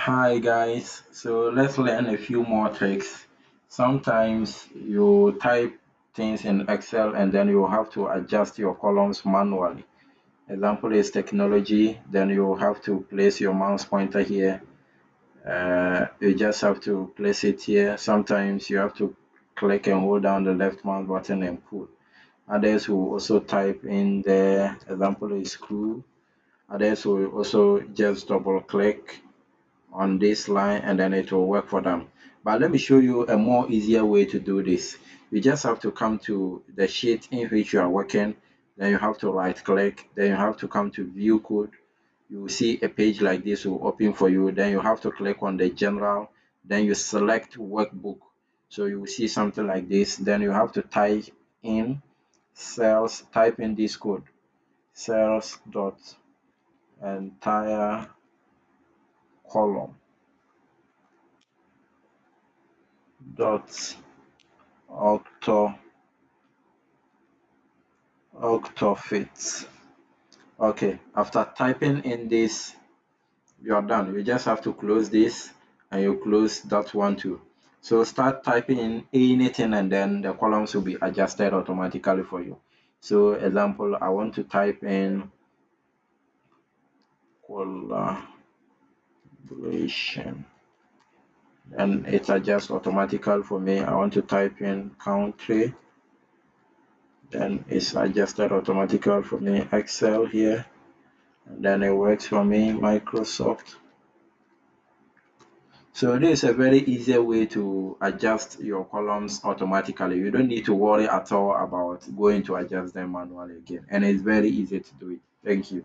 Hi guys, so let's learn a few more tricks. Sometimes you type things in Excel and then you have to adjust your columns manually. Example is technology, then you have to place your mouse pointer here. You just have to place it here. Sometimes you have to click and hold down the left mouse button and pull. Others will also type in the example is screw. Others will also just double click on this line and then it will work for them. But let me show you a more easier way to do this. You just have to come to the sheet in which you are working, then you have to right click, then you have to come to view code. You will see a page like this will open for you. Then you have to click on the general, then you select workbook. So you will see something like this. Then you have to type in cells, type in this code, cells dot entire column dot Octo autofit. Okay, after typing in this, you're done. You just have to close this and you close that one too. So start typing in anything and then the columns will be adjusted automatically for you. So example, I want to type in collaboration and it adjusts automatically for me. I want to type in country, then it's adjusted automatically for me. Excel here, and then it works for me. Microsoft. So this is a very easy way to adjust your columns automatically. You don't need to worry at all about going to adjust them manually again. And it's very easy to do it. Thank you.